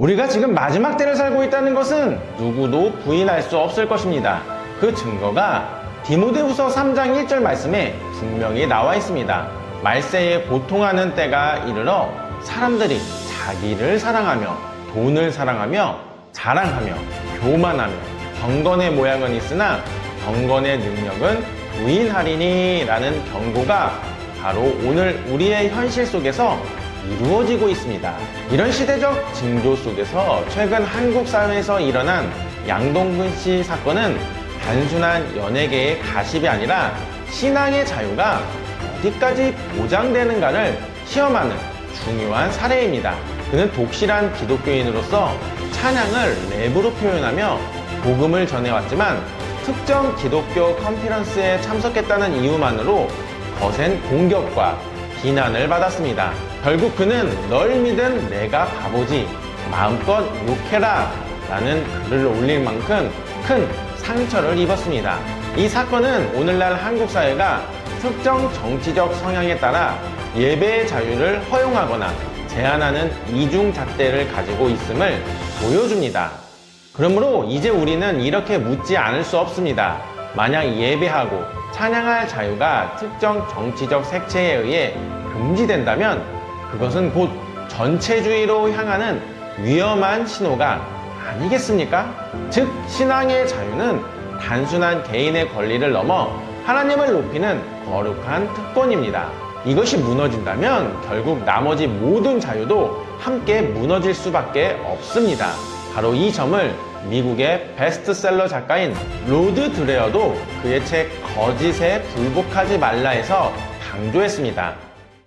우리가 지금 마지막 때를 살고 있다는 것은 누구도 부인할 수 없을 것입니다. 그 증거가 디모데후서 3장 1절 말씀에 분명히 나와 있습니다. 말세에 고통하는 때가 이르러 사람들이 자기를 사랑하며 돈을 사랑하며 자랑하며 교만하며 경건의 모양은 있으나 경건의 능력은 부인하리니 라는 경고가 바로 오늘 우리의 현실 속에서 이루어지고 있습니다. 이런 시대적 징조 속에서 최근 한국 사회에서 일어난 양동근 씨 사건은 단순한 연예계의 가십이 아니라 신앙의 자유가 어디까지 보장되는가를 시험하는 중요한 사례입니다. 그는 독실한 기독교인으로서 찬양을 랩으로 표현하며 복음을 전해왔지만 특정 기독교 컨퍼런스에 참석했다는 이유만으로 거센 공격과 비난을 받았습니다. 결국 그는 널 믿은 내가 바보지 마음껏 욕해라 라는 글을 올릴 만큼 큰 상처를 입었습니다. 이 사건은 오늘날 한국 사회가 특정 정치적 성향에 따라 예배의 자유를 허용하거나 제한하는 이중잣대를 가지고 있음을 보여줍니다. 그러므로 이제 우리는 이렇게 묻지 않을 수 없습니다. 만약 예배하고 찬양할 자유가 특정 정치적 색채에 의해 금지된다면 그것은 곧 전체주의로 향하는 위험한 신호가 아니겠습니까? 즉, 신앙의 자유는 단순한 개인의 권리를 넘어 하나님을 높이는 거룩한 특권입니다. 이것이 무너진다면 결국 나머지 모든 자유도 함께 무너질 수밖에 없습니다. 바로 이 점을 미국의 베스트셀러 작가인 로드 드레어도 그의 책 거짓에 굴복하지 말라에서 강조했습니다.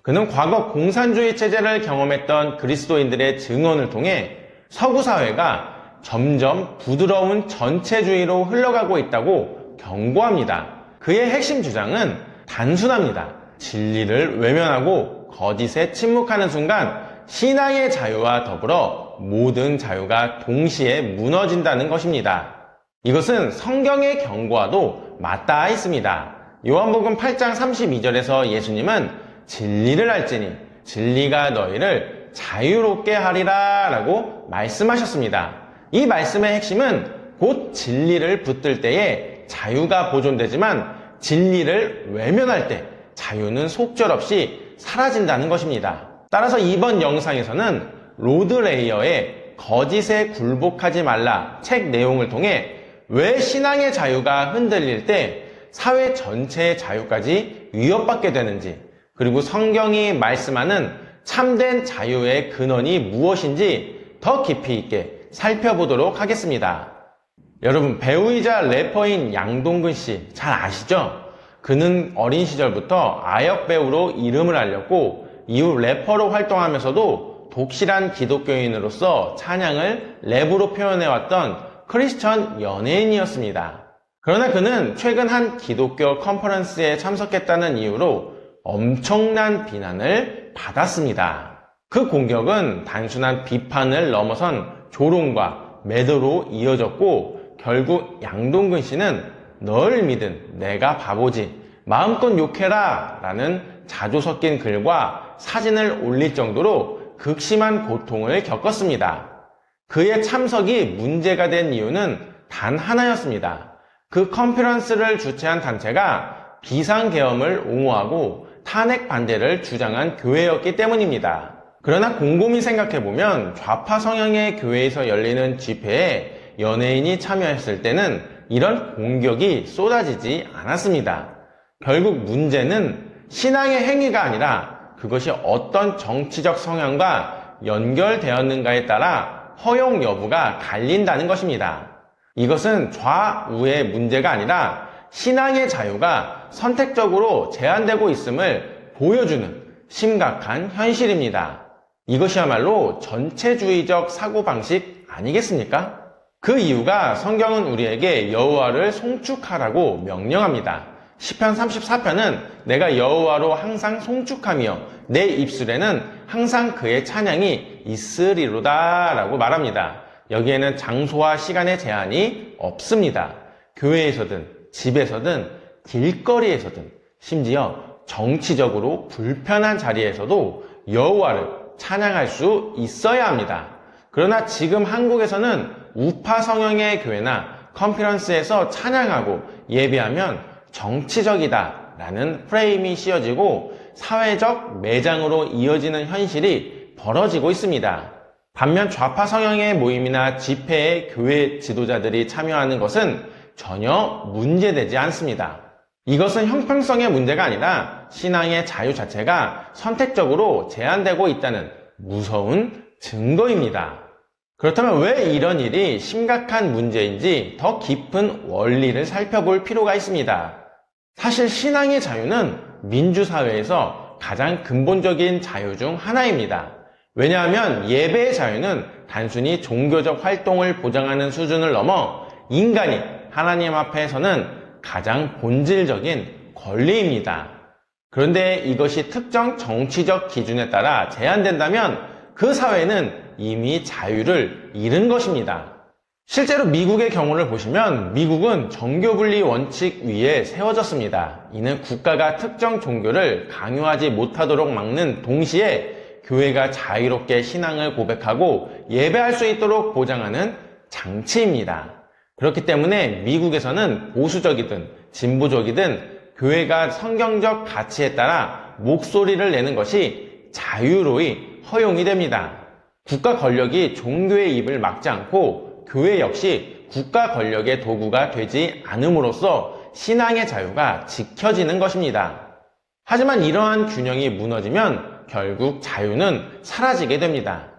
그는 과거 공산주의 체제를 경험했던 그리스도인들의 증언을 통해 서구 사회가 점점 부드러운 전체주의로 흘러가고 있다고 경고합니다. 그의 핵심 주장은 단순합니다. 진리를 외면하고 거짓에 침묵하는 순간 신앙의 자유와 더불어 모든 자유가 동시에 무너진다는 것입니다. 이것은 성경의 경고와도 맞닿아 있습니다. 요한복음 8장 32절에서 예수님은 진리를 알지니 진리가 너희를 자유롭게 하리라 라고 말씀하셨습니다. 이 말씀의 핵심은 곧 진리를 붙들 때에 자유가 보존되지만 진리를 외면할 때 자유는 속절없이 사라진다는 것입니다. 따라서 이번 영상에서는 로드 레이어의 거짓에 굴복하지 말라 책 내용을 통해 왜 신앙의 자유가 흔들릴 때 사회 전체의 자유까지 위협받게 되는지, 그리고 성경이 말씀하는 참된 자유의 근원이 무엇인지 더 깊이 있게 살펴보도록 하겠습니다. 여러분, 배우이자 래퍼인 양동근 씨 잘 아시죠? 그는 어린 시절부터 아역 배우로 이름을 알렸고 이후 래퍼로 활동하면서도 독실한 기독교인으로서 찬양을 랩으로 표현해왔던 크리스천 연예인이었습니다. 그러나 그는 최근 한 기독교 컨퍼런스에 참석했다는 이유로 엄청난 비난을 받았습니다. 그 공격은 단순한 비판을 넘어선 조롱과 매도로 이어졌고 결국 양동근 씨는 널 믿은 내가 바보지 마음껏 욕해라 라는 자조 섞인 글과 사진을 올릴 정도로 극심한 고통을 겪었습니다. 그의 참석이 문제가 된 이유는 단 하나였습니다. 그 컨퍼런스를 주최한 단체가 비상계엄을 옹호하고 탄핵 반대를 주장한 교회였기 때문입니다. 그러나 곰곰이 생각해보면 좌파 성향의 교회에서 열리는 집회에 연예인이 참여했을 때는 이런 공격이 쏟아지지 않았습니다. 결국 문제는 신앙의 행위가 아니라 그것이 어떤 정치적 성향과 연결되었는가에 따라 허용 여부가 갈린다는 것입니다. 이것은 좌우의 문제가 아니라 신앙의 자유가 선택적으로 제한되고 있음을 보여주는 심각한 현실입니다. 이것이야말로 전체주의적 사고방식 아니겠습니까? 그 이유가 성경은 우리에게 여호와를 송축하라고 명령합니다. 시편 34편은 내가 여호와로 항상 송축하며 내 입술에는 항상 그의 찬양이 있으리로다 라고 말합니다. 여기에는 장소와 시간의 제한이 없습니다. 교회에서든 집에서든 길거리에서든 심지어 정치적으로 불편한 자리에서도 여호와를 찬양할 수 있어야 합니다. 그러나 지금 한국에서는 우파 성향의 교회나 컨퍼런스에서 찬양하고 예배하면 정치적이다 라는 프레임이 씌워지고 사회적 매장으로 이어지는 현실이 벌어지고 있습니다. 반면 좌파 성향의 모임이나 집회에 교회 지도자들이 참여하는 것은 전혀 문제되지 않습니다. 이것은 형평성의 문제가 아니라 신앙의 자유 자체가 선택적으로 제한되고 있다는 무서운 증거입니다. 그렇다면 왜 이런 일이 심각한 문제인지 더 깊은 원리를 살펴볼 필요가 있습니다. 사실 신앙의 자유는 민주사회에서 가장 근본적인 자유 중 하나입니다. 왜냐하면 예배의 자유는 단순히 종교적 활동을 보장하는 수준을 넘어 인간이 하나님 앞에서는 가장 본질적인 권리입니다. 그런데 이것이 특정 정치적 기준에 따라 제한된다면 그 사회는 이미 자유를 잃은 것입니다. 실제로 미국의 경우를 보시면 미국은 정교분리 원칙 위에 세워졌습니다. 이는 국가가 특정 종교를 강요하지 못하도록 막는 동시에 교회가 자유롭게 신앙을 고백하고 예배할 수 있도록 보장하는 장치입니다. 그렇기 때문에 미국에서는 보수적이든 진보적이든 교회가 성경적 가치에 따라 목소리를 내는 것이 자유로이 허용이 됩니다. 국가 권력이 종교의 입을 막지 않고 교회 역시 국가 권력의 도구가 되지 않음으로써 신앙의 자유가 지켜지는 것입니다. 하지만 이러한 균형이 무너지면 결국 자유는 사라지게 됩니다.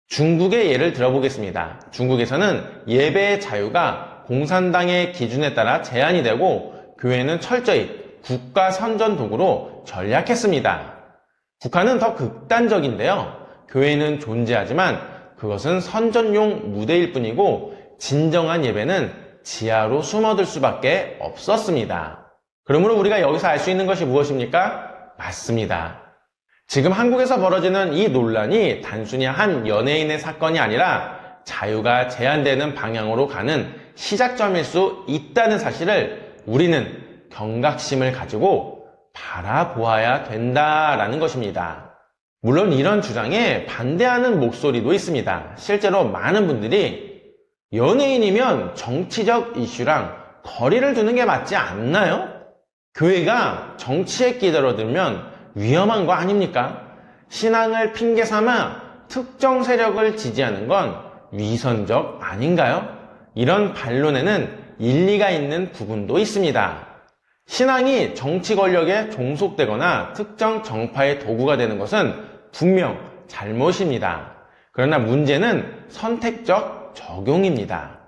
중국의 예를 들어보겠습니다. 중국에서는 예배의 자유가 공산당의 기준에 따라 제한이 되고 교회는 철저히 국가 선전 도구로 전략했습니다. 북한은 더 극단적인데요. 교회는 존재하지만 그것은 선전용 무대일 뿐이고 진정한 예배는 지하로 숨어들 수밖에 없었습니다. 그러므로 우리가 여기서 알 수 있는 것이 무엇입니까? 맞습니다. 지금 한국에서 벌어지는 이 논란이 단순히 한 연예인의 사건이 아니라 자유가 제한되는 방향으로 가는 시작점일 수 있다는 사실을 우리는 경각심을 가지고 바라보아야 된다라는 것입니다. 물론 이런 주장에 반대하는 목소리도 있습니다. 실제로 많은 분들이 연예인이면 정치적 이슈랑 거리를 두는 게 맞지 않나요? 교회가 정치에 끼들어들면 위험한 거 아닙니까? 신앙을 핑계 삼아 특정 세력을 지지하는 건 위선적 아닌가요? 이런 반론에는 일리가 있는 부분도 있습니다. 신앙이 정치 권력에 종속되거나 특정 정파의 도구가 되는 것은 분명 잘못입니다. 그러나 문제는 선택적 적용입니다.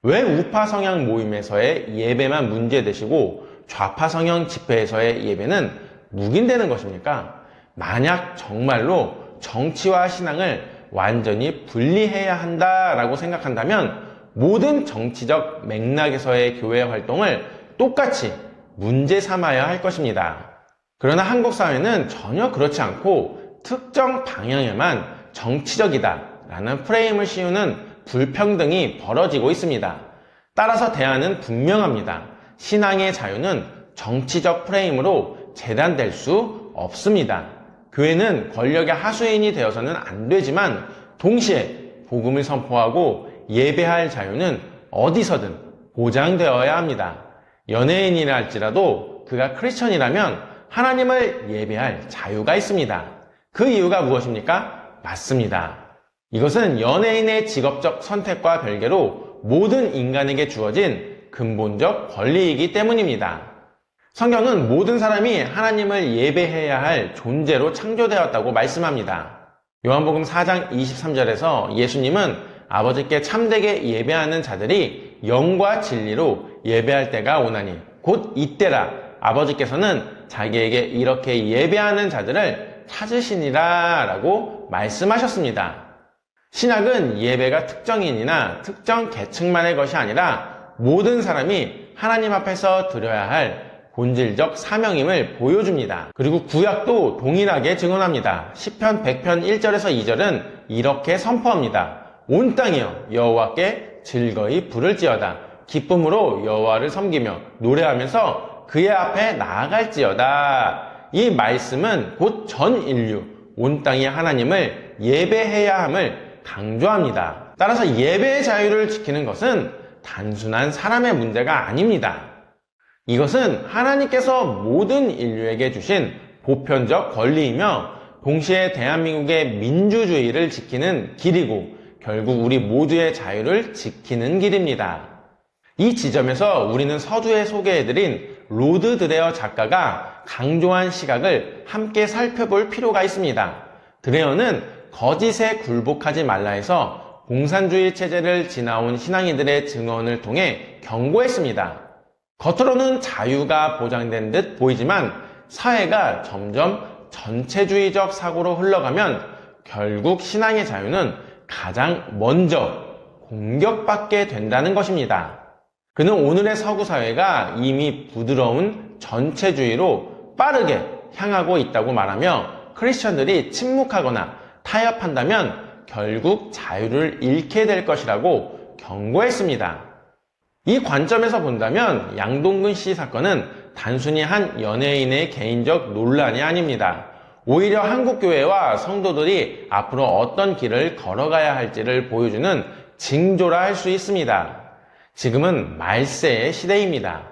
왜 우파 성향 모임에서의 예배만 문제되시고 좌파 성향 집회에서의 예배는 묵인되는 것입니까? 만약 정말로 정치와 신앙을 완전히 분리해야 한다라고 생각한다면 모든 정치적 맥락에서의 교회 활동을 똑같이 문제 삼아야 할 것입니다. 그러나 한국 사회는 전혀 그렇지 않고 특정 방향에만 정치적이다 라는 프레임을 씌우는 불평등이 벌어지고 있습니다. 따라서 대안은 분명합니다. 신앙의 자유는 정치적 프레임으로 재단될 수 없습니다. 교회는 권력의 하수인이 되어서는 안 되지만 동시에 복음을 선포하고 예배할 자유는 어디서든 보장되어야 합니다. 연예인이라 할지라도 그가 크리스천이라면 하나님을 예배할 자유가 있습니다. 그 이유가 무엇입니까? 맞습니다. 이것은 연예인의 직업적 선택과 별개로 모든 인간에게 주어진 근본적 권리이기 때문입니다. 성경은 모든 사람이 하나님을 예배해야 할 존재로 창조되었다고 말씀합니다. 요한복음 4장 23절에서 예수님은 아버지께 참되게 예배하는 자들이 영과 진리로 예배할 때가 오나니 곧 이때라 아버지께서는 자기에게 이렇게 예배하는 자들을 찾으시니라 라고 말씀하셨습니다. 신약은 예배가 특정인이나 특정 계층만의 것이 아니라 모든 사람이 하나님 앞에서 드려야 할 본질적 사명임을 보여줍니다. 그리고 구약도 동일하게 증언합니다. 시편 100편 1절에서 2절은 이렇게 선포합니다. 온 땅이여 여호와께 즐거이 부를지어다. 기쁨으로 여호와를 섬기며 노래하면서 그의 앞에 나아갈지어다. 이 말씀은 곧 전 인류, 온 땅이 하나님을 예배해야 함을 강조합니다. 따라서 예배의 자유를 지키는 것은 단순한 사람의 문제가 아닙니다. 이것은 하나님께서 모든 인류에게 주신 보편적 권리이며 동시에 대한민국의 민주주의를 지키는 길이고 결국 우리 모두의 자유를 지키는 길입니다. 이 지점에서 우리는 서두에 소개해드린 로드 드레어 작가가 강조한 시각을 함께 살펴볼 필요가 있습니다. 드레어는 거짓에 굴복하지 말라 해서 공산주의 체제를 지나온 신앙인들의 증언을 통해 경고했습니다. 겉으로는 자유가 보장된 듯 보이지만 사회가 점점 전체주의적 사고로 흘러가면 결국 신앙의 자유는 가장 먼저 공격받게 된다는 것입니다. 그는 오늘의 서구 사회가 이미 부드러운 전체주의로 빠르게 향하고 있다고 말하며 크리스천들이 침묵하거나 타협한다면 결국 자유를 잃게 될 것이라고 경고했습니다. 이 관점에서 본다면 양동근 씨 사건은 단순히 한 연예인의 개인적 논란이 아닙니다. 오히려 한국교회와 성도들이 앞으로 어떤 길을 걸어가야 할지를 보여주는 징조라 할 수 있습니다. 지금은 말세의 시대입니다.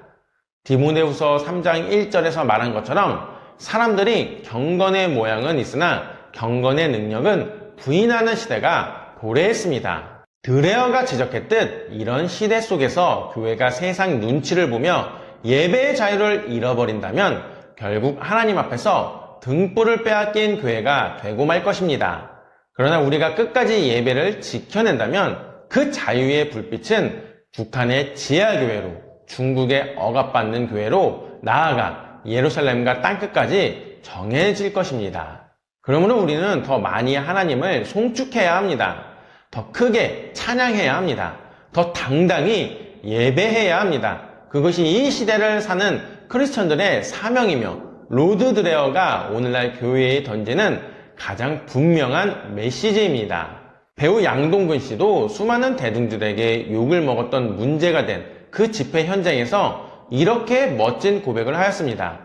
디모데후서 3장 1절에서 말한 것처럼 사람들이 경건의 모양은 있으나 경건의 능력은 부인하는 시대가 도래했습니다. 드레어가 지적했듯 이런 시대 속에서 교회가 세상 눈치를 보며 예배의 자유를 잃어버린다면 결국 하나님 앞에서 등불을 빼앗긴 교회가 되고 말 것입니다. 그러나 우리가 끝까지 예배를 지켜낸다면 그 자유의 불빛은 북한의 지하교회로, 중국의 억압받는 교회로 나아가 예루살렘과 땅끝까지 정해질 것입니다. 그러므로 우리는 더 많이 하나님을 송축해야 합니다. 더 크게 찬양해야 합니다. 더 당당히 예배해야 합니다. 그것이 이 시대를 사는 크리스천들의 사명이며 로드 드레어가 오늘날 교회에 던지는 가장 분명한 메시지입니다. 배우 양동근 씨도 수많은 대중들에게 욕을 먹었던 문제가 된 그 집회 현장에서 이렇게 멋진 고백을 하였습니다.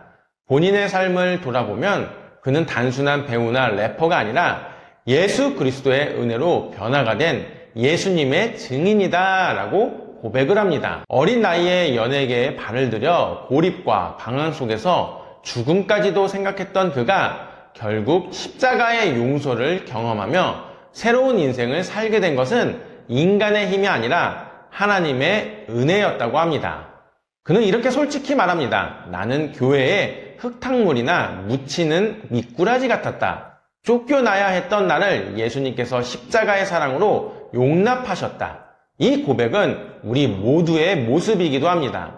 본인의 삶을 돌아보면 그는 단순한 배우나 래퍼가 아니라 예수 그리스도의 은혜로 변화가 된 예수님의 증인이다 라고 고백을 합니다. 어린 나이에 연예계에 발을 들여 고립과 방황 속에서 죽음까지도 생각했던 그가 결국 십자가의 용서를 경험하며 새로운 인생을 살게 된 것은 인간의 힘이 아니라 하나님의 은혜였다고 합니다. 그는 이렇게 솔직히 말합니다. 나는 교회에 흙탕물이나 묻히는 미꾸라지 같았다. 쫓겨나야 했던 나를 예수님께서 십자가의 사랑으로 용납하셨다. 이 고백은 우리 모두의 모습이기도 합니다.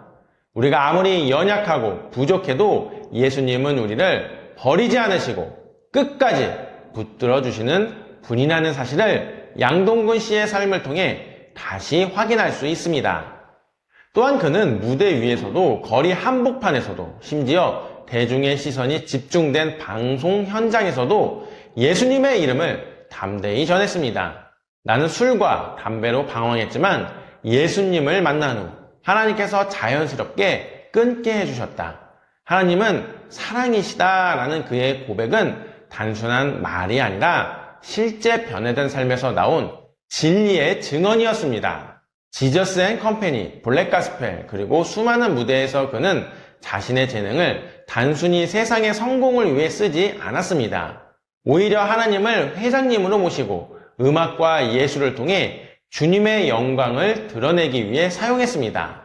우리가 아무리 연약하고 부족해도 예수님은 우리를 버리지 않으시고 끝까지 붙들어 주시는 분이라는 사실을 양동근 씨의 삶을 통해 다시 확인할 수 있습니다. 또한 그는 무대 위에서도 거리 한복판에서도 심지어 대중의 시선이 집중된 방송 현장에서도 예수님의 이름을 담대히 전했습니다. 나는 술과 담배로 방황했지만 예수님을 만난 후 하나님께서 자연스럽게 끊게 해주셨다. 하나님은 사랑이시다라는 그의 고백은 단순한 말이 아니라 실제 변화된 삶에서 나온 진리의 증언이었습니다. 지저스 앤 컴퍼니, 블랙 가스펠, 그리고 수많은 무대에서 그는 자신의 재능을 단순히 세상의 성공을 위해 쓰지 않았습니다. 오히려 하나님을 회장님으로 모시고 음악과 예술을 통해 주님의 영광을 드러내기 위해 사용했습니다.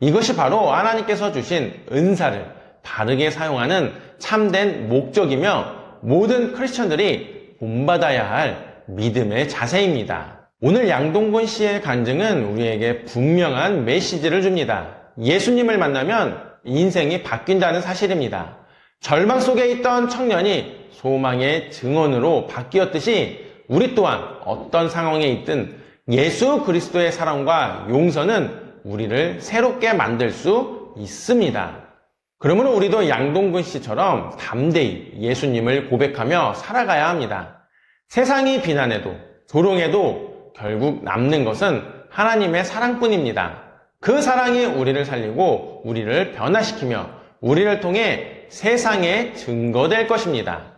이것이 바로 하나님께서 주신 은사를 바르게 사용하는 참된 목적이며 모든 크리스천들이 본받아야 할 믿음의 자세입니다. 오늘 양동근 씨의 간증은 우리에게 분명한 메시지를 줍니다. 예수님을 만나면 인생이 바뀐다는 사실입니다. 절망 속에 있던 청년이 소망의 증언으로 바뀌었듯이 우리 또한 어떤 상황에 있든 예수 그리스도의 사랑과 용서는 우리를 새롭게 만들 수 있습니다. 그러므로 우리도 양동근 씨처럼 담대히 예수님을 고백하며 살아가야 합니다. 세상이 비난해도 조롱해도 결국 남는 것은 하나님의 사랑뿐입니다. 그 사랑이 우리를 살리고 우리를 변화시키며 우리를 통해 세상에 증거될 것입니다.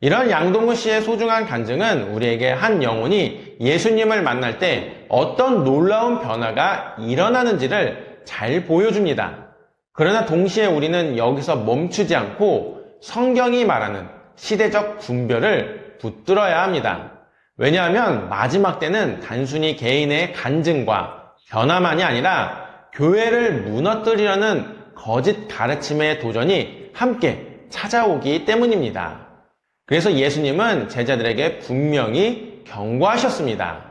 이런 양동근 씨의 소중한 간증은 우리에게 한 영혼이 예수님을 만날 때 어떤 놀라운 변화가 일어나는지를 잘 보여줍니다. 그러나 동시에 우리는 여기서 멈추지 않고 성경이 말하는 시대적 분별을 붙들어야 합니다. 왜냐하면 마지막 때는 단순히 개인의 간증과 변화만이 아니라 교회를 무너뜨리려는 거짓 가르침의 도전이 함께 찾아오기 때문입니다. 그래서 예수님은 제자들에게 분명히 경고하셨습니다.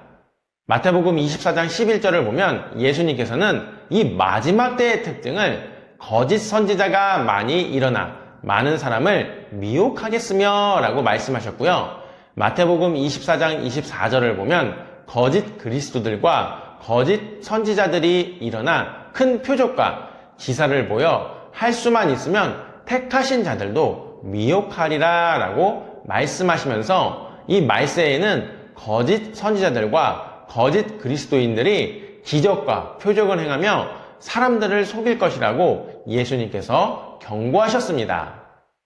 마태복음 24장 11절을 보면 예수님께서는 이 마지막 때의 특징을 거짓 선지자가 많이 일어나 많은 사람을 미혹하겠으며 라고 말씀하셨고요. 마태복음 24장 24절을 보면 거짓 그리스도들과 거짓 선지자들이 일어나 큰 표적과 기사를 보여 할 수만 있으면 택하신 자들도 미혹하리라 라고 말씀하시면서 이 말세에는 거짓 선지자들과 거짓 그리스도인들이 기적과 표적을 행하며 사람들을 속일 것이라고 예수님께서 경고하셨습니다.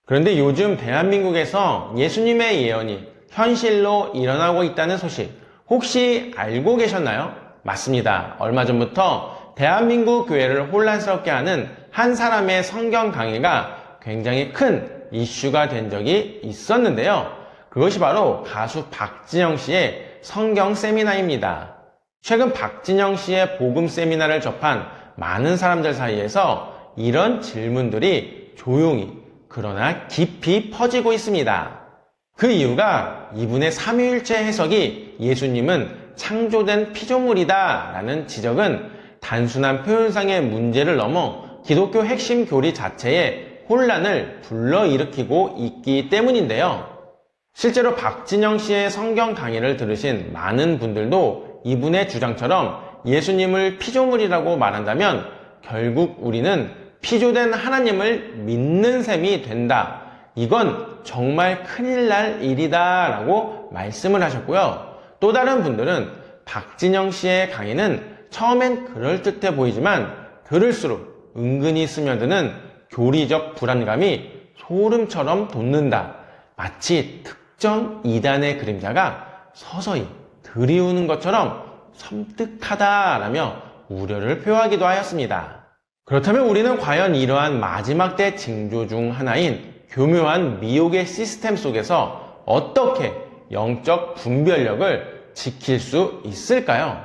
그런데 요즘 대한민국에서 예수님의 예언이 현실로 일어나고 있다는 소식 혹시 알고 계셨나요? 맞습니다. 얼마 전부터 대한민국 교회를 혼란스럽게 하는 한 사람의 성경 강의가 굉장히 큰 이슈가 된 적이 있었는데요. 그것이 바로 가수 박진영 씨의 성경 세미나입니다. 최근 박진영 씨의 복음 세미나를 접한 많은 사람들 사이에서 이런 질문들이 조용히 그러나 깊이 퍼지고 있습니다. 그 이유가 이분의 삼위일체 해석이 예수님은 창조된 피조물이다 라는 지적은 단순한 표현상의 문제를 넘어 기독교 핵심 교리 자체에 혼란을 불러일으키고 있기 때문인데요. 실제로 박진영 씨의 성경 강의를 들으신 많은 분들도 이분의 주장처럼 예수님을 피조물이라고 말한다면 결국 우리는 피조된 하나님을 믿는 셈이 된다. 이건 정말 큰일 날 일이다 라고 말씀을 하셨고요. 또 다른 분들은 박진영 씨의 강의는 처음엔 그럴듯해 보이지만 들을수록 은근히 스며드는 교리적 불안감이 소름처럼 돋는다. 마치 특정 이단의 그림자가 서서히 들이우는 것처럼 섬뜩하다라며 우려를 표하기도 하였습니다. 그렇다면 우리는 과연 이러한 마지막 때 징조 중 하나인 교묘한 미혹의 시스템 속에서 어떻게 영적 분별력을 지킬 수 있을까요?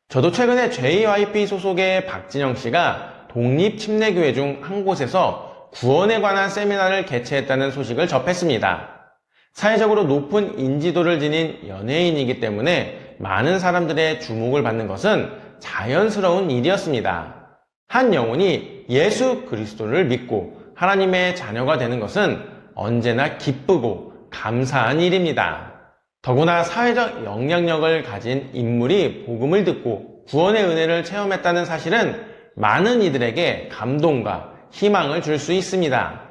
저도 최근에 JYP 소속의 박진영 씨가 독립침례교회 중 한 곳에서 구원에 관한 세미나를 개최했다는 소식을 접했습니다. 사회적으로 높은 인지도를 지닌 연예인이기 때문에 많은 사람들의 주목을 받는 것은 자연스러운 일이었습니다. 한 영혼이 예수 그리스도를 믿고 하나님의 자녀가 되는 것은 언제나 기쁘고 감사한 일입니다. 더구나 사회적 영향력을 가진 인물이 복음을 듣고 구원의 은혜를 체험했다는 사실은 많은 이들에게 감동과 희망을 줄 수 있습니다.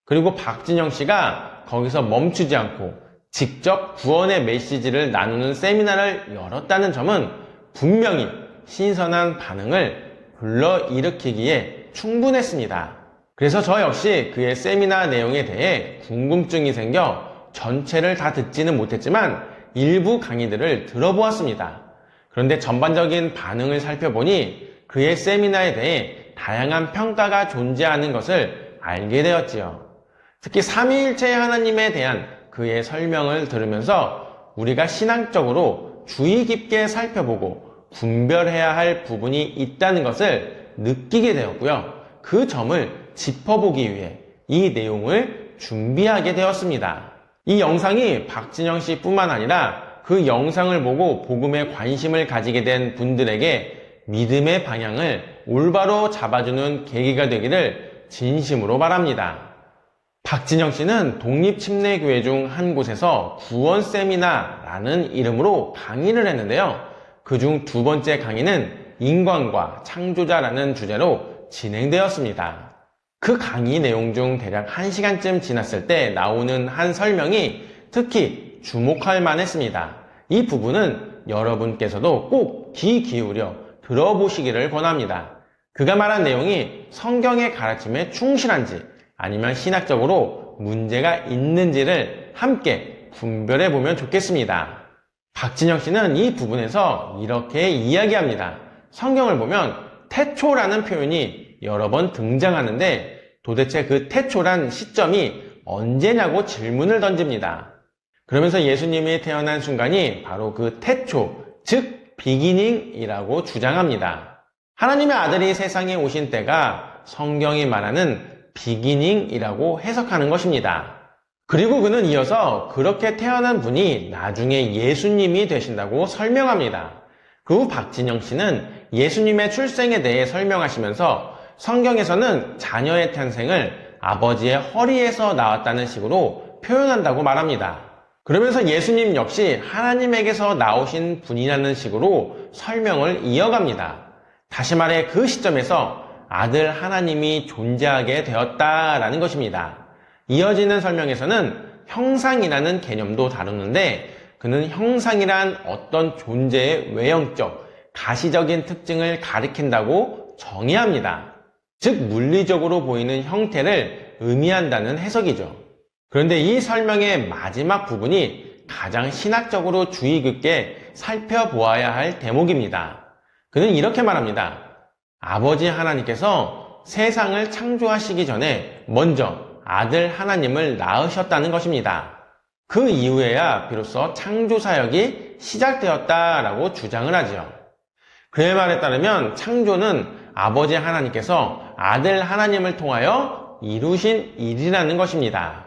그리고 박진영 씨가 거기서 멈추지 않고 직접 구원의 메시지를 나누는 세미나를 열었다는 점은 분명히 신선한 반응을 불러일으키기에 충분했습니다. 그래서 저 역시 그의 세미나 내용에 대해 궁금증이 생겨 전체를 다 듣지는 못했지만 일부 강의들을 들어보았습니다. 그런데 전반적인 반응을 살펴보니 그의 세미나에 대해 다양한 평가가 존재하는 것을 알게 되었지요. 특히 삼위일체의 하나님에 대한 그의 설명을 들으면서 우리가 신앙적으로 주의 깊게 살펴보고 분별해야 할 부분이 있다는 것을 느끼게 되었고요. 그 점을 짚어보기 위해 이 내용을 준비하게 되었습니다. 이 영상이 박진영 씨 뿐만 아니라 그 영상을 보고 복음에 관심을 가지게 된 분들에게 믿음의 방향을 올바로 잡아주는 계기가 되기를 진심으로 바랍니다. 박진영 씨는 독립침례교회 중 한 곳에서 구원 세미나라는 이름으로 강의를 했는데요. 그중 두 번째 강의는 인간과 창조자라는 주제로 진행되었습니다. 그 강의 내용 중 대략 1시간쯤 지났을 때 나오는 한 설명이 특히 주목할 만했습니다. 이 부분은 여러분께서도 꼭 귀 기울여 들어보시기를 권합니다. 그가 말한 내용이 성경의 가르침에 충실한지 아니면 신학적으로 문제가 있는지를 함께 분별해 보면 좋겠습니다. 박진영 씨는 이 부분에서 이렇게 이야기합니다. 성경을 보면 태초라는 표현이 여러 번 등장하는데 도대체 그 태초란 시점이 언제냐고 질문을 던집니다. 그러면서 예수님이 태어난 순간이 바로 그 태초, 즉 비기닝이라고 주장합니다. 하나님의 아들이 세상에 오신 때가 성경이 말하는 비기닝이라고 해석하는 것입니다. 그리고 그는 이어서 그렇게 태어난 분이 나중에 예수님이 되신다고 설명합니다. 그 후 박진영 씨는 예수님의 출생에 대해 설명하시면서 성경에서는 자녀의 탄생을 아버지의 허리에서 나왔다는 식으로 표현한다고 말합니다. 그러면서 예수님 역시 하나님에게서 나오신 분이라는 식으로 설명을 이어갑니다. 다시 말해 그 시점에서 아들 하나님이 존재하게 되었다라는 것입니다. 이어지는 설명에서는 형상이라는 개념도 다루는데 그는 형상이란 어떤 존재의 외형적, 가시적인 특징을 가리킨다고 정의합니다. 즉 물리적으로 보이는 형태를 의미한다는 해석이죠. 그런데 이 설명의 마지막 부분이 가장 신학적으로 주의 깊게 살펴보아야 할 대목입니다. 그는 이렇게 말합니다. 아버지 하나님께서 세상을 창조하시기 전에 먼저 아들 하나님을 낳으셨다는 것입니다. 그 이후에야 비로소 창조사역이 시작되었다라고 주장을 하죠. 그의 말에 따르면 창조는 아버지 하나님께서 아들 하나님을 통하여 이루신 일이라는 것입니다.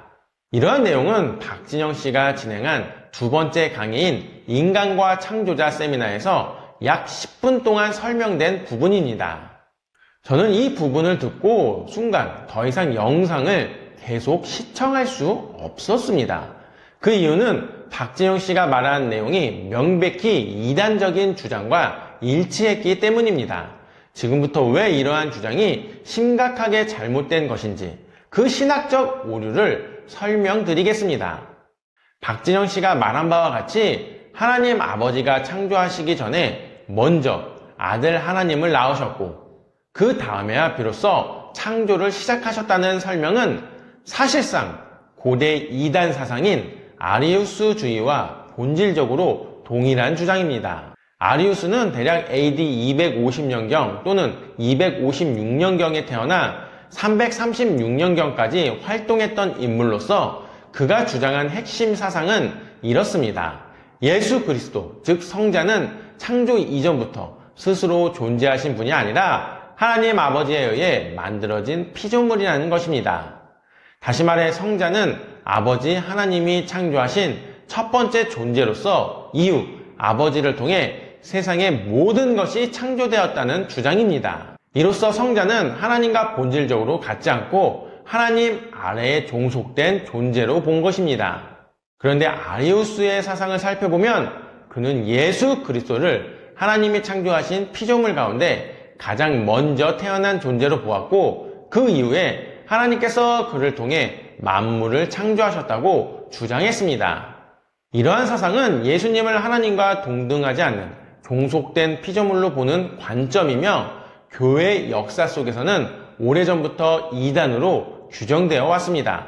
이러한 내용은 박진영 씨가 진행한 두 번째 강의인 인간과 창조자 세미나에서 약 10분 동안 설명된 부분입니다. 저는 이 부분을 듣고 순간 더 이상 영상을 계속 시청할 수 없었습니다. 그 이유는 박진영 씨가 말한 내용이 명백히 이단적인 주장과 일치했기 때문입니다. 지금부터 왜 이러한 주장이 심각하게 잘못된 것인지 그 신학적 오류를 설명드리겠습니다. 박진영 씨가 말한 바와 같이 하나님 아버지가 창조하시기 전에 먼저 아들 하나님을 낳으셨고 그 다음에야 비로소 창조를 시작하셨다는 설명은 사실상 고대 이단 사상인 아리우스주의와 본질적으로 동일한 주장입니다. 아리우스는 대략 AD 250년경 또는 256년경에 태어나 336년경까지 활동했던 인물로서 그가 주장한 핵심 사상은 이렇습니다. 예수 그리스도, 즉 성자는 창조 이전부터 스스로 존재하신 분이 아니라 하나님 아버지에 의해 만들어진 피조물이라는 것입니다. 다시 말해 성자는 아버지 하나님이 창조하신 첫 번째 존재로서 이후 아버지를 통해 세상의 모든 것이 창조되었다는 주장입니다. 이로써 성자는 하나님과 본질적으로 같지 않고 하나님 아래에 종속된 존재로 본 것입니다. 그런데 아리우스의 사상을 살펴보면 그는 예수 그리스도를 하나님이 창조하신 피조물 가운데 가장 먼저 태어난 존재로 보았고 그 이후에 하나님께서 그를 통해 만물을 창조하셨다고 주장했습니다. 이러한 사상은 예수님을 하나님과 동등하지 않는 종속된 피조물로 보는 관점이며 교회 역사 속에서는 오래전부터 이단으로 규정되어 왔습니다.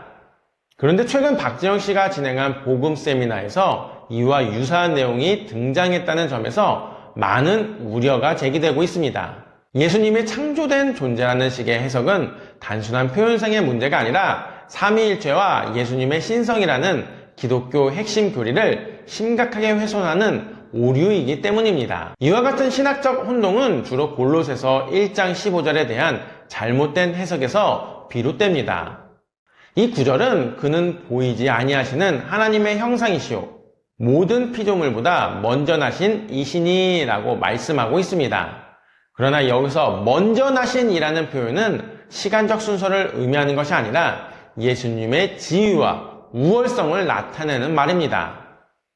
그런데 최근 박진영 씨가 진행한 복음 세미나에서 이와 유사한 내용이 등장했다는 점에서 많은 우려가 제기되고 있습니다. 예수님이 창조된 존재라는 식의 해석은 단순한 표현상의 문제가 아니라 삼위일체와 예수님의 신성이라는 기독교 핵심 교리를 심각하게 훼손하는 오류이기 때문입니다. 이와 같은 신학적 혼동은 주로 골로새서 1장 15절에 대한 잘못된 해석에서 비롯됩니다. 이 구절은 그는 보이지 아니하시는 하나님의 형상이시오 모든 피조물보다 먼저 나신 이시니 라고 말씀하고 있습니다. 그러나 여기서 먼저 나신이라는 표현은 시간적 순서를 의미하는 것이 아니라 예수님의 지위와 우월성을 나타내는 말입니다.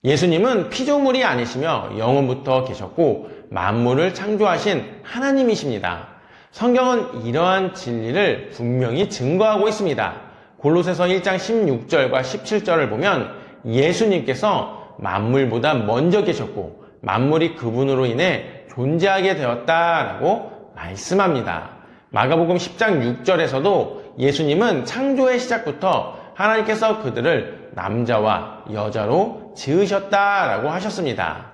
예수님은 피조물이 아니시며 영원부터 계셨고 만물을 창조하신 하나님이십니다. 성경은 이러한 진리를 분명히 증거하고 있습니다. 골로새서 1장 16절과 17절을 보면 예수님께서 만물보다 먼저 계셨고 만물이 그분으로 인해 존재하게 되었다라고 말씀합니다. 마가복음 10장 6절에서도 예수님은 창조의 시작부터 하나님께서 그들을 남자와 여자로 지으셨다라고 하셨습니다.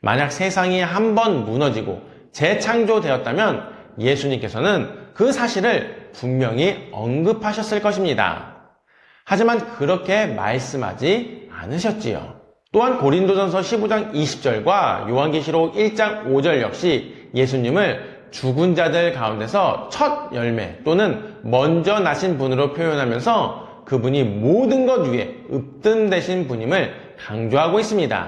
만약 세상이 한번 무너지고 재창조되었다면 예수님께서는 그 사실을 분명히 언급하셨을 것입니다. 하지만 그렇게 말씀하지 않으셨지요. 또한 고린도전서 15장 20절과 요한계시록 1장 5절 역시 예수님을 죽은 자들 가운데서 첫 열매 또는 먼저 나신 분으로 표현하면서 그분이 모든 것 위에 으뜸되신 분임을 강조하고 있습니다.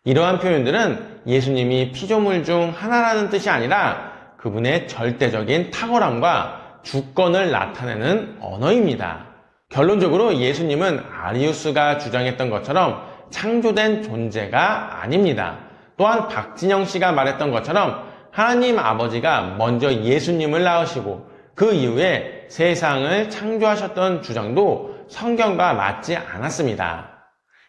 이러한 표현들은 예수님이 피조물 중 하나라는 뜻이 아니라 그분의 절대적인 탁월함과 주권을 나타내는 언어입니다. 결론적으로 예수님은 아리우스가 주장했던 것처럼 창조된 존재가 아닙니다. 또한 박진영 씨가 말했던 것처럼 하나님 아버지가 먼저 예수님을 낳으시고 그 이후에 세상을 창조하셨던 주장도 성경과 맞지 않았습니다.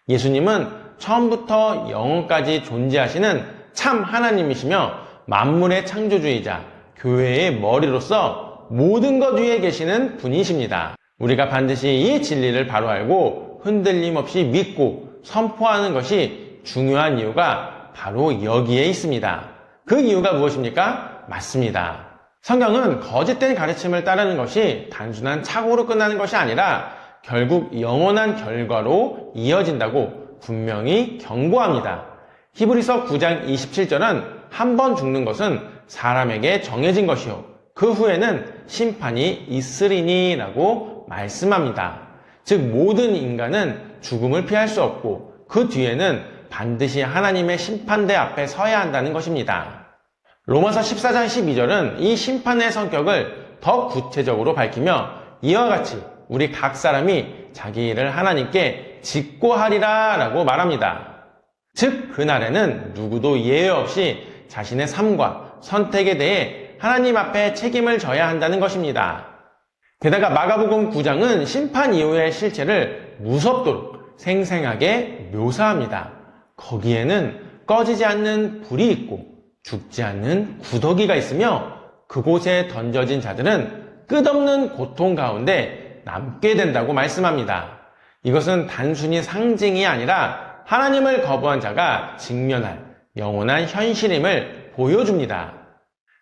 예수님은 처음부터 영원까지 존재하시는 참 하나님이시며 만물의 창조주이자 교회의 머리로서 모든 것 위에 계시는 분이십니다. 우리가 반드시 이 진리를 바로 알고 흔들림 없이 믿고 선포하는 것이 중요한 이유가 바로 여기에 있습니다. 그 이유가 무엇입니까? 맞습니다. 성경은 거짓된 가르침을 따르는 것이 단순한 착오로 끝나는 것이 아니라 결국 영원한 결과로 이어진다고 분명히 경고합니다. 히브리서 9장 27절은 한 번 죽는 것은 사람에게 정해진 것이요 그 후에는 심판이 있으리니 라고 말씀합니다. 즉 모든 인간은 죽음을 피할 수 없고 그 뒤에는 반드시 하나님의 심판대 앞에 서야 한다는 것입니다. 로마서 14장 12절은 이 심판의 성격을 더 구체적으로 밝히며 이와 같이 우리 각 사람이 자기 일을 하나님께 짓고 하리라 라고 말합니다. 즉 그날에는 누구도 예외 없이 자신의 삶과 선택에 대해 하나님 앞에 책임을 져야 한다는 것입니다. 게다가 마가복음 9장은 심판 이후의 실체를 무섭도록 생생하게 묘사합니다. 거기에는 꺼지지 않는 불이 있고 죽지 않는 구더기가 있으며 그곳에 던져진 자들은 끝없는 고통 가운데 남게 된다고 말씀합니다. 이것은 단순히 상징이 아니라 하나님을 거부한 자가 직면할 영원한 현실임을 보여줍니다.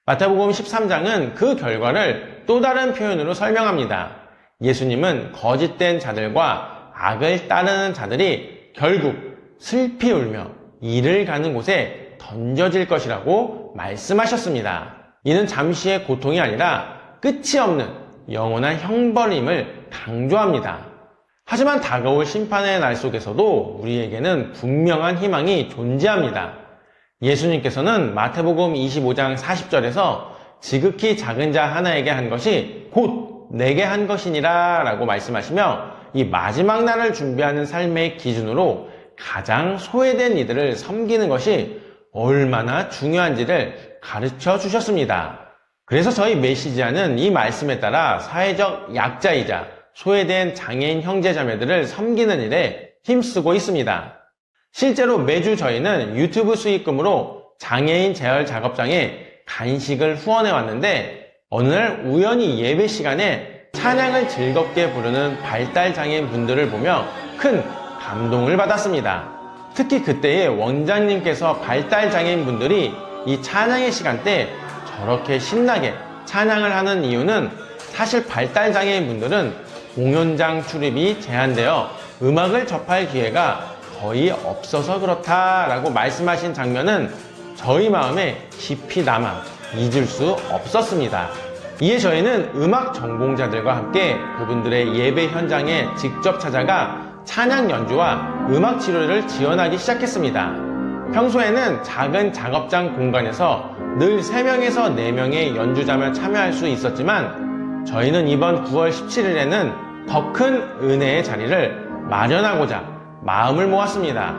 마태복음 13장은 그 결과를 또 다른 표현으로 설명합니다. 예수님은 거짓된 자들과 악을 따르는 자들이 결국 슬피 울며 이를 가는 곳에 던져질 것이라고 말씀하셨습니다. 이는 잠시의 고통이 아니라 끝이 없는 영원한 형벌임을 강조합니다. 하지만 다가올 심판의 날 속에서도 우리에게는 분명한 희망이 존재합니다. 예수님께서는 마태복음 25장 40절에서 지극히 작은 자 하나에게 한 것이 곧 내게 한 것이니라 라고 말씀하시며 이 마지막 날을 준비하는 삶의 기준으로 가장 소외된 이들을 섬기는 것이 얼마나 중요한지를 가르쳐 주셨습니다. 그래서 저희 메시지아는 이 말씀에 따라 사회적 약자이자 소외된 장애인 형제자매들을 섬기는 일에 힘쓰고 있습니다. 실제로 매주 저희는 유튜브 수익금으로 장애인 재활 작업장에 간식을 후원해 왔는데 어느 날 우연히 예배 시간에 찬양을 즐겁게 부르는 발달장애인 분들을 보며 큰 감동을 받았습니다. 특히 그때의 원장님께서 발달장애인 분들이 이 찬양의 시간대 저렇게 신나게 찬양을 하는 이유는 사실 발달장애인 분들은 공연장 출입이 제한되어 음악을 접할 기회가 거의 없어서 그렇다라고 말씀하신 장면은 저희 마음에 깊이 남아 잊을 수 없었습니다. 이에 저희는 음악 전공자들과 함께 그분들의 예배 현장에 직접 찾아가 찬양 연주와 음악 치료를 지원하기 시작했습니다. 평소에는 작은 작업장 공간에서 늘 3명에서 4명의 연주자만 참여할 수 있었지만 저희는 이번 9월 17일에는 더 큰 은혜의 자리를 마련하고자 마음을 모았습니다.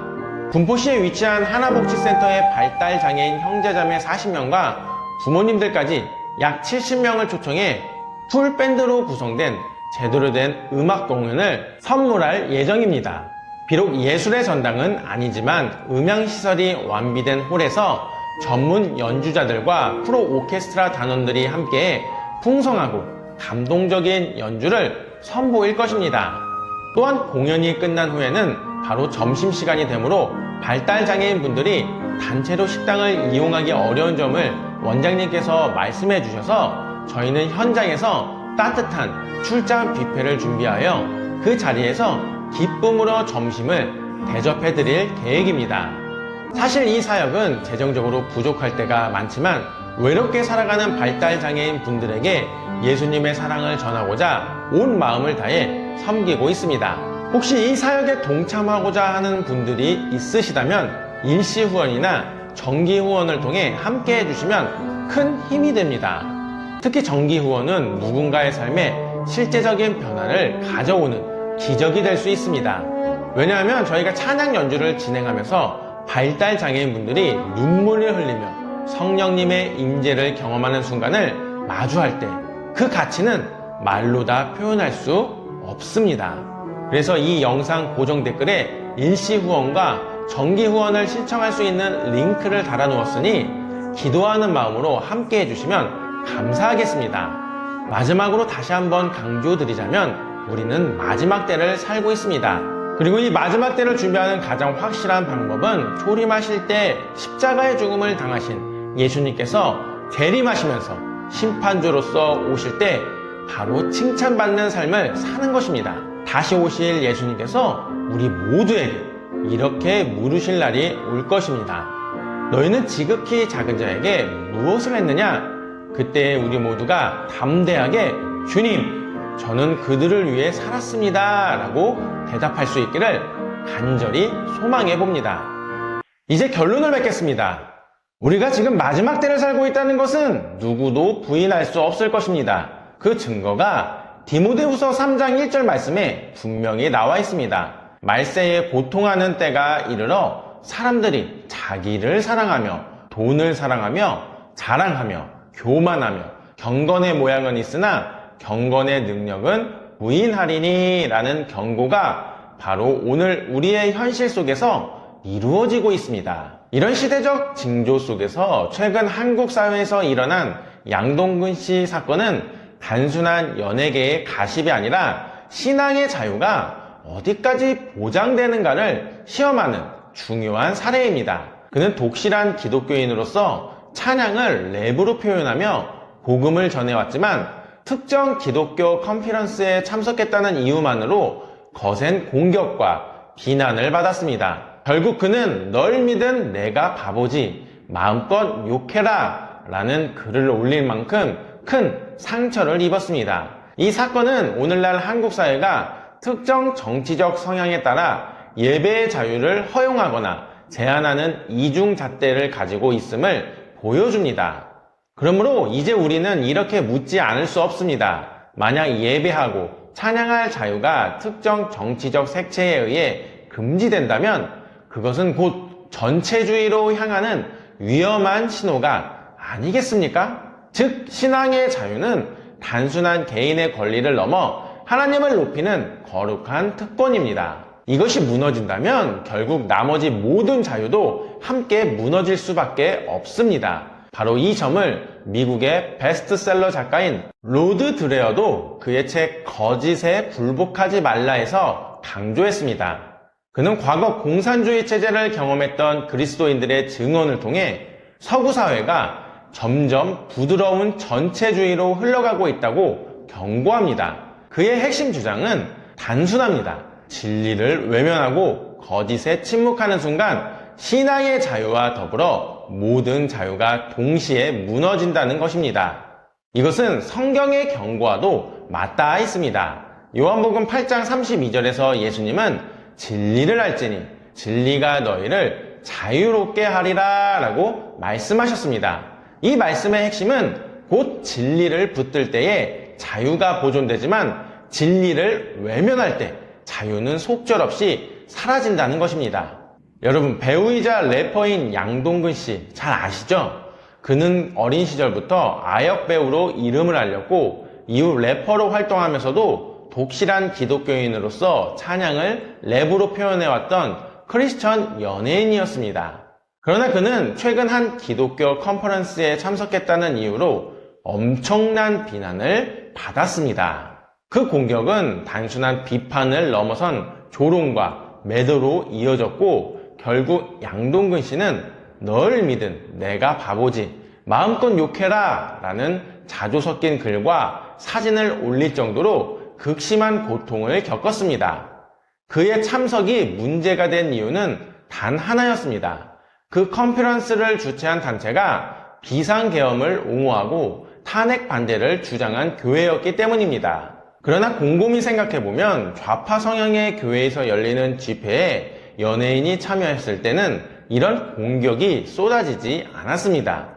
군포시에 위치한 하나복지센터의 발달장애인 형제자매 40명과 부모님들까지 약 70명을 초청해 풀밴드로 구성된 제대로 된 음악 공연을 선물할 예정입니다. 비록 예술의 전당은 아니지만 음향시설이 완비된 홀에서 전문 연주자들과 프로 오케스트라 단원들이 함께 풍성하고 감동적인 연주를 선보일 것입니다. 또한 공연이 끝난 후에는 바로 점심시간이 되므로 발달장애인 분들이 단체로 식당을 이용하기 어려운 점을 원장님께서 말씀해 주셔서 저희는 현장에서 따뜻한 출장 뷔페를 준비하여 그 자리에서 기쁨으로 점심을 대접해 드릴 계획입니다. 사실 이 사역은 재정적으로 부족할 때가 많지만 외롭게 살아가는 발달장애인 분들에게 예수님의 사랑을 전하고자 온 마음을 다해 섬기고 있습니다. 혹시 이 사역에 동참하고자 하는 분들이 있으시다면 일시 후원이나 정기 후원을 통해 함께 해주시면 큰 힘이 됩니다. 특히 정기 후원은 누군가의 삶에 실제적인 변화를 가져오는 기적이 될 수 있습니다. 왜냐하면 저희가 찬양 연주를 진행하면서 발달장애인 분들이 눈물을 흘리며 성령님의 임재를 경험하는 순간을 마주할 때 그 가치는 말로 다 표현할 수 없습니다. 그래서 이 영상 고정 댓글에 일시 후원과 정기 후원을 신청할 수 있는 링크를 달아 놓았으니 기도하는 마음으로 함께 해주시면 감사하겠습니다. 마지막으로 다시 한번 강조드리자면 우리는 마지막 때를 살고 있습니다. 그리고 이 마지막 때를 준비하는 가장 확실한 방법은 초림하실 때 십자가의 죽음을 당하신 예수님께서 재림하시면서 심판주로서 오실 때 바로 칭찬받는 삶을 사는 것입니다. 다시 오실 예수님께서 우리 모두에게 이렇게 물으실 날이 올 것입니다. 너희는 지극히 작은 자에게 무엇을 했느냐? 그때 우리 모두가 담대하게 주님, 저는 그들을 위해 살았습니다 라고 대답할 수 있기를 간절히 소망해 봅니다. 이제 결론을 맺겠습니다. 우리가 지금 마지막 때를 살고 있다는 것은 누구도 부인할 수 없을 것입니다. 그 증거가 디모데후서 3장 1절 말씀에 분명히 나와 있습니다. 말세에 고통하는 때가 이르러 사람들이 자기를 사랑하며 돈을 사랑하며 자랑하며 교만하며 경건의 모양은 있으나 경건의 능력은 부인하리니 라는 경고가 바로 오늘 우리의 현실 속에서 이루어지고 있습니다. 이런 시대적 징조 속에서 최근 한국 사회에서 일어난 양동근 씨 사건은 단순한 연예계의 가십이 아니라 신앙의 자유가 어디까지 보장되는가를 시험하는 중요한 사례입니다. 그는 독실한 기독교인으로서 찬양을 랩으로 표현하며 복음을 전해왔지만 특정 기독교 컨퍼런스에 참석했다는 이유만으로 거센 공격과 비난을 받았습니다. 결국 그는 널 믿은 내가 바보지 마음껏 욕해라 라는 글을 올릴 만큼 큰 상처를 입었습니다. 이 사건은 오늘날 한국 사회가 특정 정치적 성향에 따라 예배의 자유를 허용하거나 제한하는 이중잣대를 가지고 있음을 보여줍니다. 그러므로 이제 우리는 이렇게 묻지 않을 수 없습니다. 만약 예배하고 찬양할 자유가 특정 정치적 색채에 의해 금지된다면 그것은 곧 전체주의로 향하는 위험한 신호가 아니겠습니까? 즉 신앙의 자유는 단순한 개인의 권리를 넘어 하나님을 높이는 거룩한 특권입니다. 이것이 무너진다면 결국 나머지 모든 자유도 함께 무너질 수밖에 없습니다. 바로 이 점을 미국의 베스트셀러 작가인 로드 드레어도 그의 책 거짓에 굴복하지 말라에서 강조했습니다. 그는 과거 공산주의 체제를 경험했던 그리스도인들의 증언을 통해 서구 사회가 점점 부드러운 전체주의로 흘러가고 있다고 경고합니다. 그의 핵심 주장은 단순합니다. 진리를 외면하고 거짓에 침묵하는 순간 신앙의 자유와 더불어 모든 자유가 동시에 무너진다는 것입니다. 이것은 성경의 경고와도 맞닿아 있습니다. 요한복음 8장 32절에서 예수님은 진리를 알지니 진리가 너희를 자유롭게 하리라 라고 말씀하셨습니다. 이 말씀의 핵심은 곧 진리를 붙들 때에 자유가 보존되지만 진리를 외면할 때 자유는 속절없이 사라진다는 것입니다. 여러분, 배우이자 래퍼인 양동근 씨 잘 아시죠? 그는 어린 시절부터 아역 배우로 이름을 알렸고 이후 래퍼로 활동하면서도 독실한 기독교인으로서 찬양을 랩으로 표현해왔던 크리스천 연예인이었습니다. 그러나 그는 최근 한 기독교 컨퍼런스에 참석했다는 이유로 엄청난 비난을 받았습니다. 그 공격은 단순한 비판을 넘어선 조롱과 매도로 이어졌고, 결국 양동근 씨는 널 믿은 내가 바보지, 마음껏 욕해라 라는 자조 섞인 글과 사진을 올릴 정도로 극심한 고통을 겪었습니다. 그의 참석이 문제가 된 이유는 단 하나였습니다. 그 컨퍼런스를 주최한 단체가 비상계엄을 옹호하고 탄핵 반대를 주장한 교회였기 때문입니다. 그러나 곰곰이 생각해보면 좌파 성향의 교회에서 열리는 집회에 연예인이 참여했을 때는 이런 공격이 쏟아지지 않았습니다.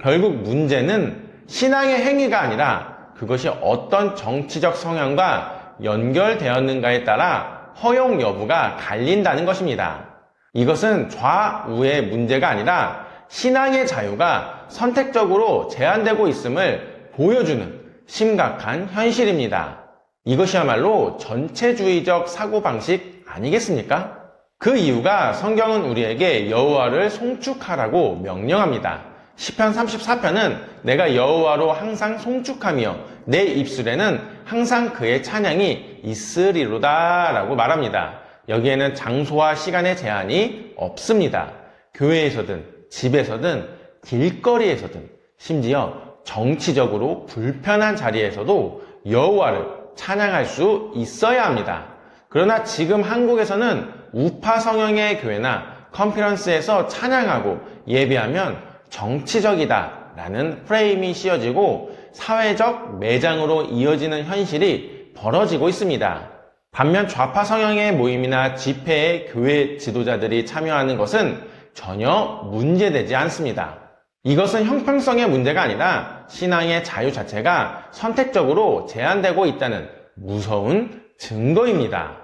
결국 문제는 신앙의 행위가 아니라 그것이 어떤 정치적 성향과 연결되었는가에 따라 허용 여부가 갈린다는 것입니다. 이것은 좌우의 문제가 아니라 신앙의 자유가 선택적으로 제한되고 있음을 보여주는 심각한 현실입니다. 이것이야말로 전체주의적 사고방식 아니겠습니까? 그 이유가 성경은 우리에게 여호와를 송축하라고 명령합니다. 시편 34편은 내가 여호와로 항상 송축하며 내 입술에는 항상 그의 찬양이 있으리로다 라고 말합니다. 여기에는 장소와 시간의 제한이 없습니다. 교회에서든 집에서든 길거리에서든 심지어 정치적으로 불편한 자리에서도 여호와를 찬양할 수 있어야 합니다. 그러나 지금 한국에서는 우파 성향의 교회나 컨퍼런스에서 찬양하고 예배하면 정치적이다 라는 프레임이 씌워지고 사회적 매장으로 이어지는 현실이 벌어지고 있습니다. 반면 좌파 성향의 모임이나 집회에 교회 지도자들이 참여하는 것은 전혀 문제되지 않습니다. 이것은 형평성의 문제가 아니라 신앙의 자유 자체가 선택적으로 제한되고 있다는 무서운 증거입니다.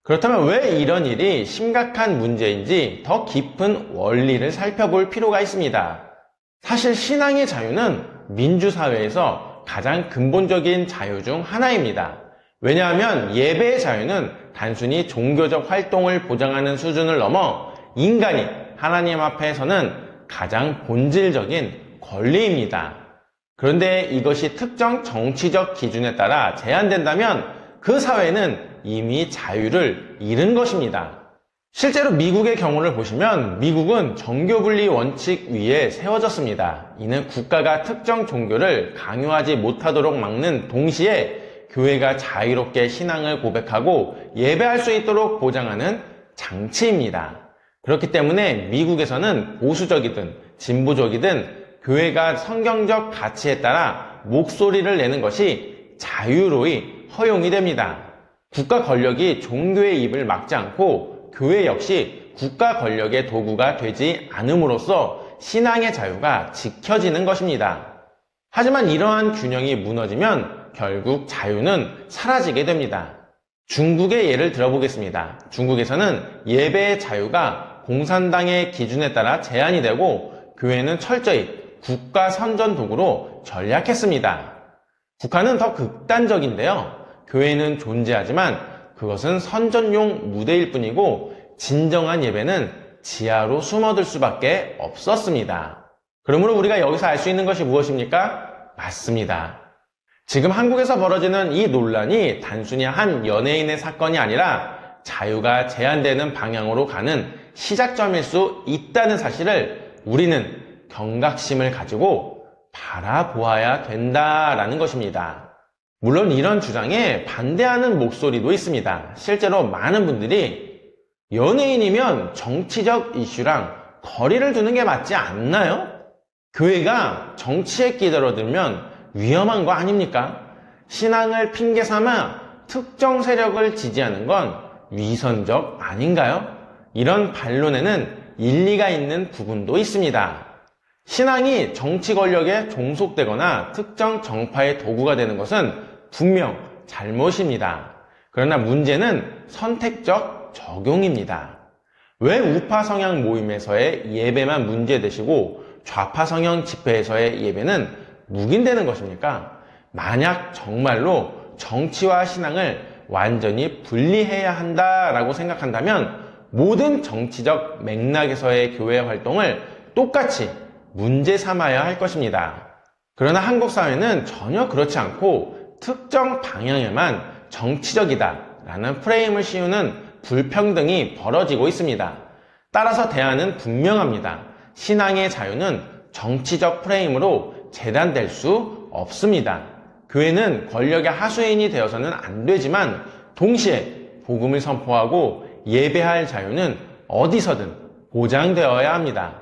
그렇다면 왜 이런 일이 심각한 문제인지 더 깊은 원리를 살펴볼 필요가 있습니다. 사실 신앙의 자유는 민주사회에서 가장 근본적인 자유 중 하나입니다. 왜냐하면 예배의 자유는 단순히 종교적 활동을 보장하는 수준을 넘어 인간이 하나님 앞에서는 가장 본질적인 권리입니다. 그런데 이것이 특정 정치적 기준에 따라 제한된다면 그 사회는 이미 자유를 잃은 것입니다. 실제로 미국의 경우를 보시면 미국은 정교분리 원칙 위에 세워졌습니다. 이는 국가가 특정 종교를 강요하지 못하도록 막는 동시에 교회가 자유롭게 신앙을 고백하고 예배할 수 있도록 보장하는 장치입니다. 그렇기 때문에 미국에서는 보수적이든 진보적이든 교회가 성경적 가치에 따라 목소리를 내는 것이 자유로이 허용이 됩니다. 국가 권력이 종교의 입을 막지 않고 교회 역시 국가 권력의 도구가 되지 않음으로써 신앙의 자유가 지켜지는 것입니다. 하지만 이러한 균형이 무너지면 결국 자유는 사라지게 됩니다. 중국의 예를 들어보겠습니다. 중국에서는 예배의 자유가 공산당의 기준에 따라 제한이 되고 교회는 철저히 국가 선전 도구로 전략했습니다. 북한은 더 극단적인데요. 교회는 존재하지만 그것은 선전용 무대일 뿐이고 진정한 예배는 지하로 숨어들 수밖에 없었습니다. 그러므로 우리가 여기서 알 수 있는 것이 무엇입니까? 맞습니다. 지금 한국에서 벌어지는 이 논란이 단순히 한 연예인의 사건이 아니라 자유가 제한되는 방향으로 가는 시작점일 수 있다는 사실을 우리는 경각심을 가지고 바라보아야 된다라는 것입니다. 물론 이런 주장에 반대하는 목소리도 있습니다. 실제로 많은 분들이 연예인이면 정치적 이슈랑 거리를 두는 게 맞지 않나요? 교회가 정치에 끼들어들면 위험한 거 아닙니까? 신앙을 핑계 삼아 특정 세력을 지지하는 건 위선적 아닌가요? 이런 반론에는 일리가 있는 부분도 있습니다. 신앙이 정치 권력에 종속되거나 특정 정파의 도구가 되는 것은 분명 잘못입니다. 그러나 문제는 선택적 적용입니다. 왜 우파 성향 모임에서의 예배만 문제되시고 좌파 성향 집회에서의 예배는 묵인되는 것입니까? 만약 정말로 정치와 신앙을 완전히 분리해야 한다라고 생각한다면 모든 정치적 맥락에서의 교회 활동을 똑같이 문제 삼아야 할 것입니다. 그러나 한국 사회는 전혀 그렇지 않고 특정 방향에만 정치적이다 라는 프레임을 씌우는 불평등이 벌어지고 있습니다. 따라서 대안은 분명합니다. 신앙의 자유는 정치적 프레임으로 재단될 수 없습니다. 교회는 권력의 하수인이 되어서는 안 되지만 동시에 복음을 선포하고 예배할 자유는 어디서든 보장되어야 합니다.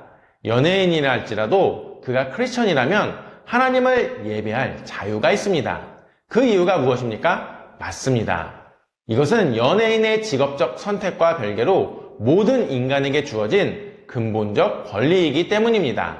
연예인이라 할지라도 그가 크리스천이라면 하나님을 예배할 자유가 있습니다. 그 이유가 무엇입니까? 맞습니다. 이것은 연예인의 직업적 선택과 별개로 모든 인간에게 주어진 근본적 권리이기 때문입니다.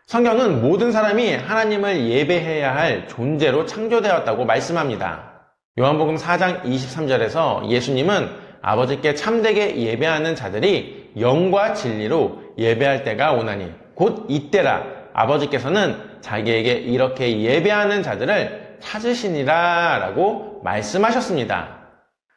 성경은 모든 사람이 하나님을 예배해야 할 존재로 창조되었다고 말씀합니다. 요한복음 4장 23절에서 예수님은 아버지께 참되게 예배하는 자들이 영과 진리로 예배할 때가 오나니 곧 이때라 아버지께서는 자기에게 이렇게 예배하는 자들을 찾으시니라 라고 말씀하셨습니다.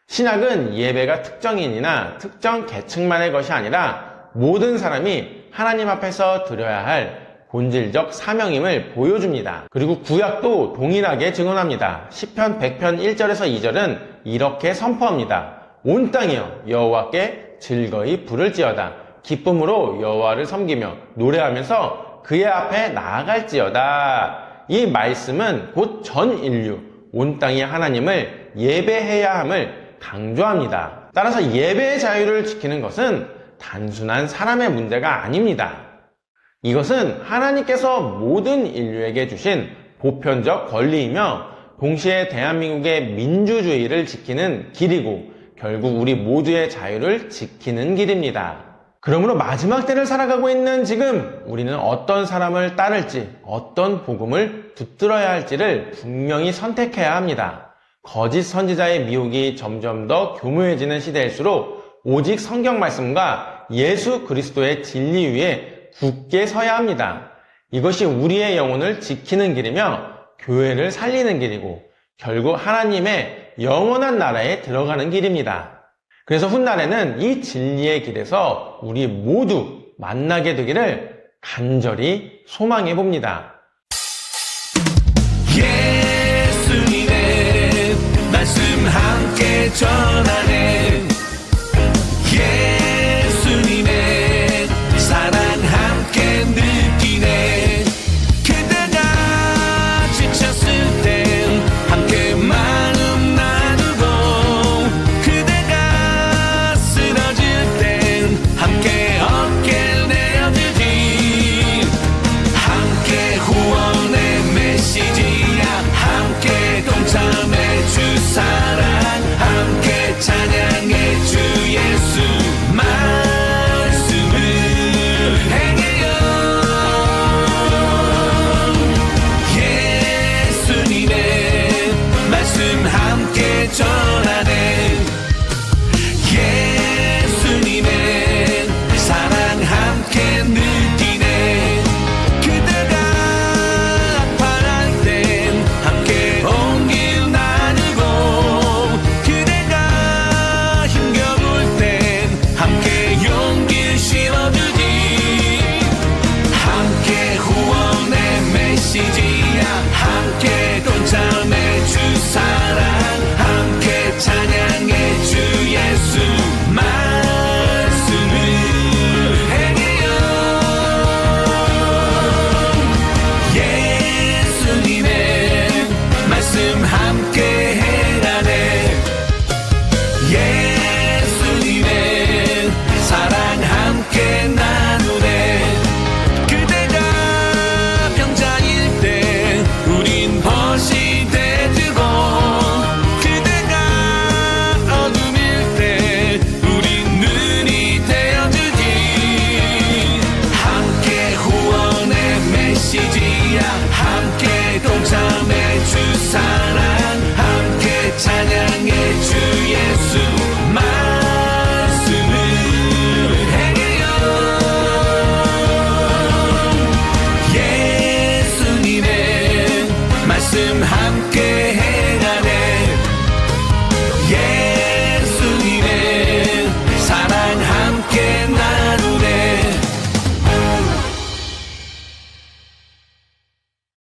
신약은 예배가 특정인이나 특정 계층만의 것이 아니라 모든 사람이 하나님 앞에서 드려야 할 본질적 사명임을 보여줍니다. 그리고 구약도 동일하게 증언합니다. 시편 100편 1절에서 2절은 이렇게 선포합니다. 온 땅이여 여호와께 즐거이 부를지어다. 기쁨으로 여호와를 섬기며 노래하면서 그의 앞에 나아갈지어다. 이 말씀은 곧 전 인류, 온 땅이 하나님을 예배해야 함을 강조합니다. 따라서 예배의 자유를 지키는 것은 단순한 사람의 문제가 아닙니다. 이것은 하나님께서 모든 인류에게 주신 보편적 권리이며 동시에 대한민국의 민주주의를 지키는 길이고 결국 우리 모두의 자유를 지키는 길입니다. 그러므로 마지막 때를 살아가고 있는 지금 우리는 어떤 사람을 따를지 어떤 복음을 붙들어야 할지를 분명히 선택해야 합니다. 거짓 선지자의 미혹이 점점 더 교묘해지는 시대일수록 오직 성경 말씀과 예수 그리스도의 진리 위에 굳게 서야 합니다. 이것이 우리의 영혼을 지키는 길이며 교회를 살리는 길이고 결국 하나님의 영원한 나라에 들어가는 길입니다. 그래서 훗날에는 이 진리의 길에서 우리 모두 만나게 되기를 간절히 소망해 봅니다. 예수님의 말씀 함께 전하네.